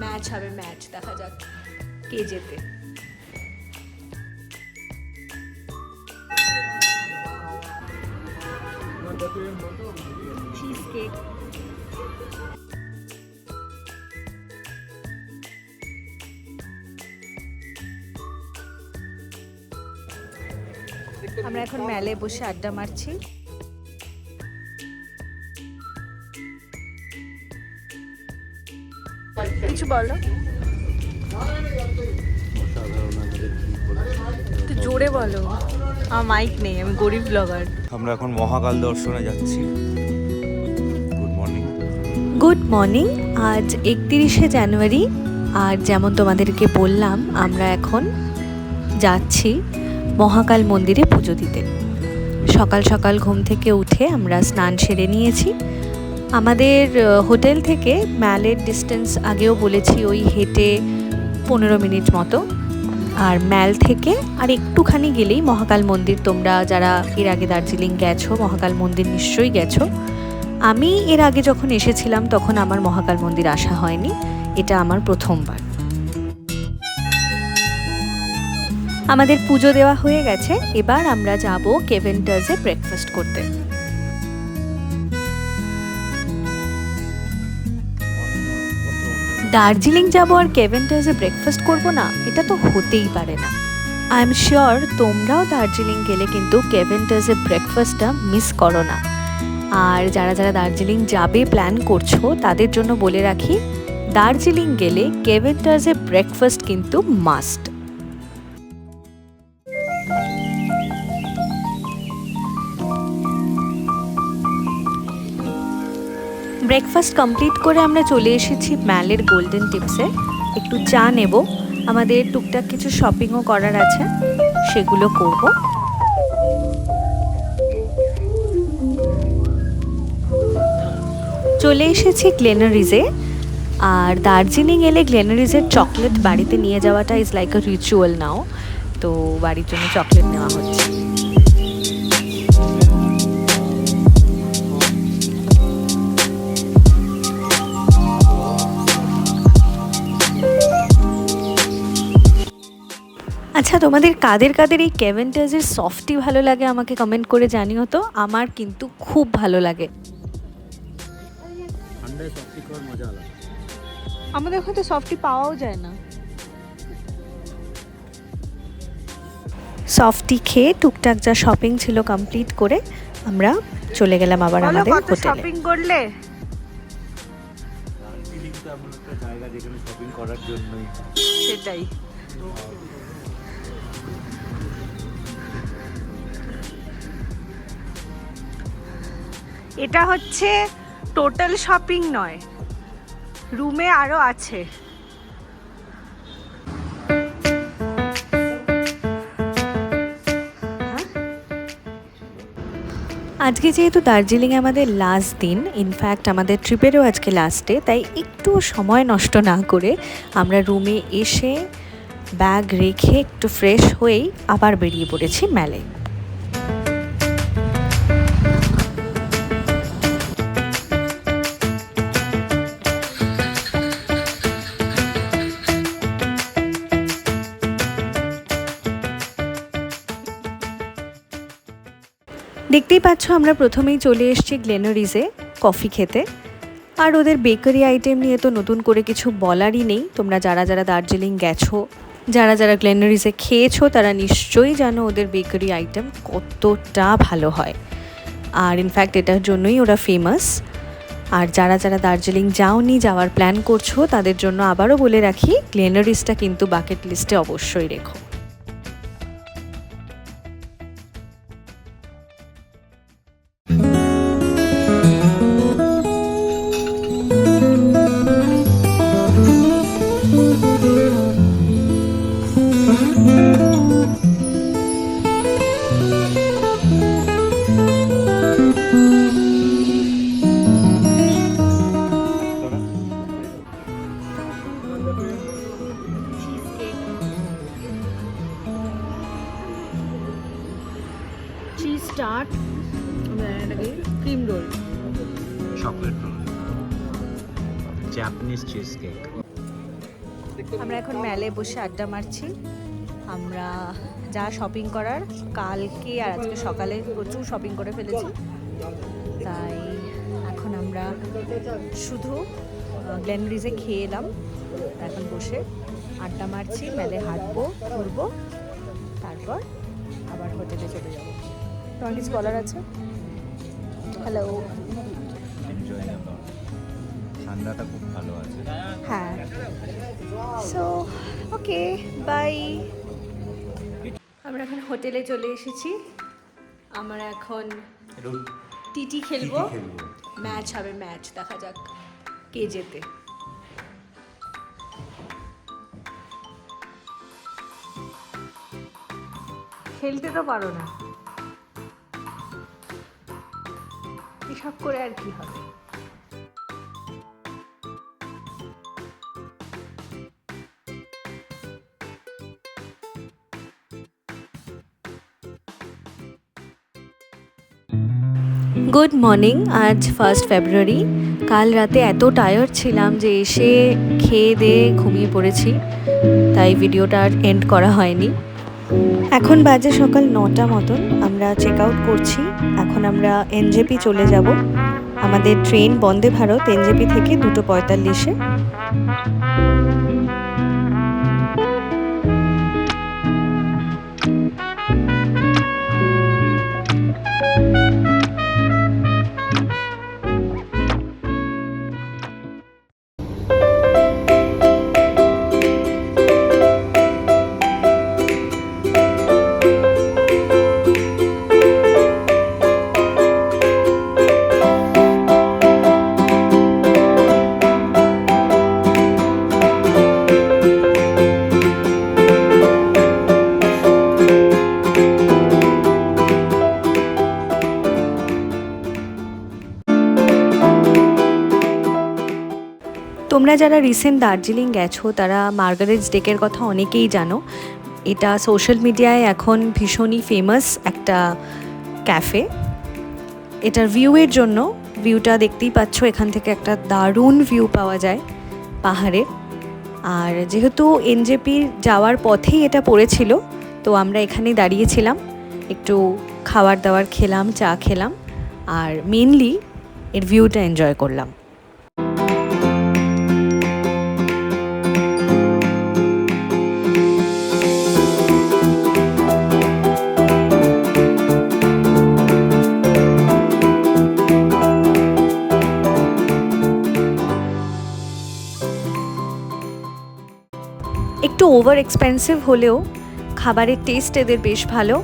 Match হবে, match দেখা যাক কে জেতে। চিজ কেক, আমরা এখন মেলে বসে আড্ডা মারছি। কিছু বলো, একটু জোরে বলো, আমার মাইক নেই, আমি গরিব ব্লগার। আমরা এখন মহাকাল দর্শনে যাচ্ছি। Good morning. Good morning. আজ 31শে জানুয়ারি, আর যেমন তোমাদেরকে বললাম আমরা এখন যাচ্ছি মহাকাল মন্দিরে পুজো দিতে। সকাল সকাল ঘুম থেকে উঠে আমরা স্নান সেরে নিয়েছি। আমাদের হোটেল থেকে ম্যালের ডিস্টেন্স আগেও বলেছি ওই হেঁটে 15 মিনিট মতো, আর ম্যাল থেকে আর একটুখানি গেলেই মহাকাল মন্দির। তোমরা যারা এর আগে দার্জিলিং গেছো মহাকাল মন্দির নিশ্চয়ই গেছো। আমি এর আগে যখন এসেছিলাম তখন আমার মহাকাল মন্দির আসা হয়নি, এটা আমার প্রথমবার। আমাদের পুজো দেওয়া হয়ে গেছে, এবার আমরা যাব কেভেন্টার্সে ব্রেকফাস্ট করতে। দার্জিলিং যাব আর কেভেন্টার্সে ব্রেকফাস্ট করব না, এটা তো হতেই পারে না। আই এম শিওর তোমরাও দার্জিলিং গেলে কিন্তু কেভেন্টার্সে ব্রেকফাস্টটা মিস করো না। আর যারা যারা দার্জিলিং যাবে প্ল্যান করছো তাদের জন্য বলে রাখি, দার্জিলিং গেলে কেভেন্টার্সে ব্রেকফাস্ট কিন্তু মাস্ট। ব্রেকফাস্ট কমপ্লিট করে আমরা চলে এসেছি ম্যালের গোল্ডেন টিপসে। একটু চা নেব, আমাদের টুকটাক কিছু শপিংও করার আছে, সেগুলো করব। চলে এসেছি গ্লেনারিজে। আর দার্জিলিং এলে গ্লেনারিজের চকলেট বাড়িতে নিয়ে যাওয়াটা ইজ লাইক আ রিচুয়াল নাও, তো বাড়ির জন্য চকলেট নেওয়া হচ্ছে। আচ্ছা, তোমাদের কাদের কাদের এই কেভেন্টার্সের সফটি ভালো লাগে আমাকে কমেন্ট করে জানিও তো। আমার কিন্তু খুব ভালো লাগে। আমাদের ওখানে তো সফটি পাওয়াও যায় না। সফটি খেয়ে টুকটাক যা শপিং ছিল কমপ্লিট করে আমরা চলে গেলাম আবার আমাদের হোটেলে। শপিং করলে জায়গা যেখানে শপিং করার জন্যই, সেটাই। এটা হচ্ছে টোটাল শপিং নয়, রুমে আরো আছে। আজকে যেহেতু দার্জিলিংয়ে আমাদের লাস্ট দিন, ইনফ্যাক্ট আমাদের ট্রিপেরও আজকে লাস্ট ডে, তাই একটু সময় নষ্ট না করে আমরা রুমে এসে ব্যাগ রেখে একটু ফ্রেশ হয়েই আবার বেরিয়ে পড়েছি ম্যালে। দেখতেই পাচ্ছ আমরা প্রথমেই চলে এসেছি গ্লেনারিজে কফি খেতে। আর ওদের বেকারি আইটেম নিয়ে তো নতুন করে কিছু বলারই নেই। তোমরা যারা যারা দার্জিলিং গেছো, যারা যারা গ্লেনারিজে খেয়েছো, তারা নিশ্চয়ই জানো ওদের বেকারি আইটেম কতটা ভালো হয়। আর ইনফ্যাক্ট এটার জন্যই ওরা ফেমাস। আর যারা যারা দার্জিলিং যাওনি, যাওয়ার প্ল্যান করছো, তাদের জন্য আবারও বলে রাখি, গ্লেনারিজটা কিন্তু বাকেট লিস্টে অবশ্যই রেখো। চিজ স্টার্ট, এটাকে cream roll, chocolate roll, Japanese cheesecake. আমরা এখন মেলে বসে আড্ডা মারছি। আমরা যা শপিং করার কালকে আর আজকে সকালে প্রচুর শপিং করে ফেলেছি, তাই এখন আমরা শুধু গ্লেনরিজে খেয়ে এলাম, এখন বসে আড্ডা মারছি, মেলে হাঁটবো, ঘুরবো, তারপর আবার হোটেলে চলে যাবো। তোমার কিছু বলার আছে? হ্যালো। ঠান্ডাটা খুব ভালো আছে। হ্যাঁ, সো ওকে, বাই। আমরা এখন হোটেলে চলে এসেছি। আমরা এখন টিটি খেলবো, ম্যাচ হবে, ম্যাচ দেখা যাক কে জেতে। খেলতে তো পারো না, এসব করে আর কি হবে। Good morning. আজ 1 ফেব্রুয়ারি। কাল রাতে এত টায়ার্ড ছিলাম যে এসে খেয়ে দিয়ে ঘুমিয়ে পড়েছি, তাই ভিডিওটা আর এন্ড করা হয়নি। এখন বাজে সকাল 9টা মতন, আমরা চেক আউট করছি। এখন আমরা এনজেপি চলে যাব। আমাদের ট্রেন বন্দে ভারত এনজেপি থেকে 2:45-এ। তোমরা যারা রিসেন্ট দার্জিলিং গেছো তারা মার্গারেটস ডেকের কথা অনেকেই জানো। এটা সোশ্যাল মিডিয়ায় এখন ভীষণই ফেমাস একটা ক্যাফে। এটার ভিউয়ের জন্য, ভিউটা দেখতেই পাচ্ছ, এখান থেকে একটা দারুণ ভিউ পাওয়া যায় পাহাড়ের। আর যেহেতু এনজেপির যাওয়ার পথেই এটা পড়েছিল, তো আমরা এখানেই দাঁড়িয়েছিলাম, একটু খাবার দাবার খেলাম, চা খেলাম, আর মেনলি এর ভিউটা এনজয় করলাম। একটু ওভার এক্সপেন্সিভ হলেও খাবারের টেস্ট এদের বেশ ভালো,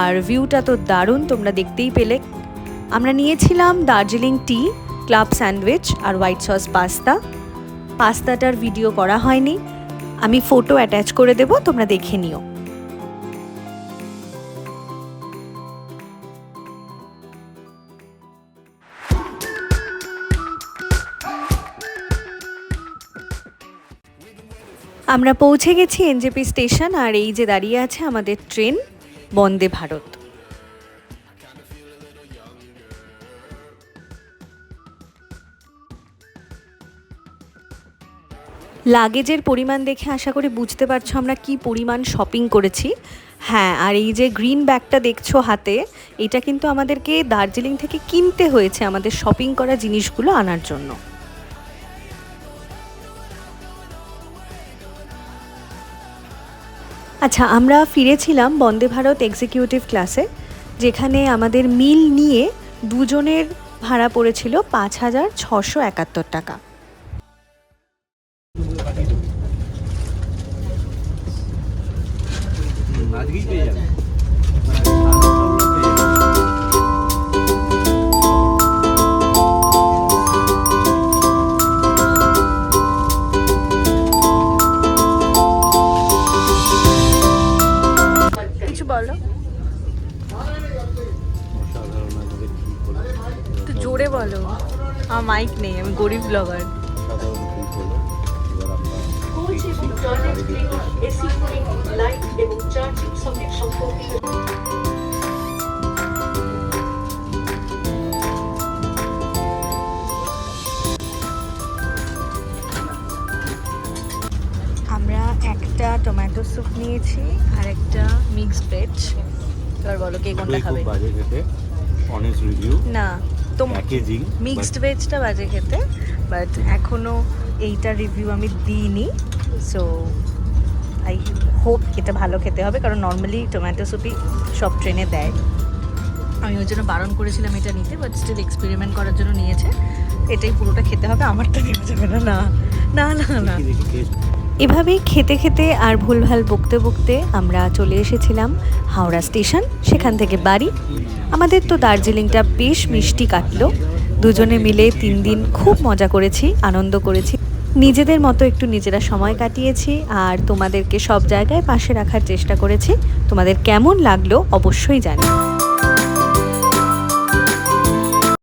আর ভিউটা তো দারুণ, তোমরা দেখতেই পেলে। আমরা নিয়েছিলাম দার্জিলিং টি, ক্লাব স্যান্ডউইচ আর হোয়াইট সস পাস্তা। পাস্তাটার ভিডিও করা হয়নি, আমি ফটো অ্যাটাচ করে দেবো, তোমরা দেখে নিও। আমরা পৌঁছে গেছি এনজেপি স্টেশন, আর এই যে দাঁড়িয়ে আছে আমাদের ট্রেন বন্দে ভারত। লাগেজের পরিমাণ দেখে আশা করি বুঝতে পারছো আমরা কি পরিমাণ শপিং করেছি। হ্যাঁ, আর এই যে গ্রিন ব্যাগটা দেখছো হাতে, এটা কিন্তু আমাদেরকে দার্জিলিং থেকে কিনতে হয়েছে আমাদের শপিং করা জিনিসগুলো আনার জন্য। আচ্ছা, আমরা ফিরেছিলাম বন্দে ভারত এক্সিকিউটিভ ক্লাসে, যেখানে আমাদের মিল নিয়ে দুজনের ভাড়া পড়েছিল 5,671 টাকা। আজকেই পেয়ে যাবে। কিছু বলো, একটু জোরে বলো, আমার মাইক নেই, আমি গরিব ব্লগার। একটা টমেটো স্যুপ নিয়েছি আর একটা মিক্সড ভেজ। এবার বলো কে কোনটা খুব খাবে? বাজে খেতে, অনেস্ট রিভিউ। না তো প্যাকেজিং মিক্সড ভেজটা বাজে খেতে, বাট এখনও এইটা রিভিউ আমি দিইনি। সো আই হোপ এটা ভালো খেতে হবে, কারণ নর্মালি টমেটো স্যুপই সব ট্রেনে দেয়। আমি ওই জন্য বারণ করেছিলাম এটা নিতে, বাট স্টিল এক্সপেরিমেন্ট করার জন্য নিয়েছে। এটাই পুরোটা খেতে হবে, আমারটা দেওয়া যাবে না। না না না না। দেখি টেস্ট। এভাবেই খেতে খেতে আর ভুলভাল বকতে বকতে আমরা চলে এসেছিলাম হাওড়া স্টেশন, সেখান থেকে বাড়ি। আমাদের তো দার্জিলিংটা বেশ মিষ্টি কাটলো, দুজনে মিলে 3 দিন খুব মজা করেছি, আনন্দ করেছি, নিজেদের মতো একটু নিজেরা সময় কাটিয়েছি, আর তোমাদেরকে সব জায়গায় পাশে রাখার চেষ্টা করেছি। তোমাদের কেমন লাগলো অবশ্যই জানি।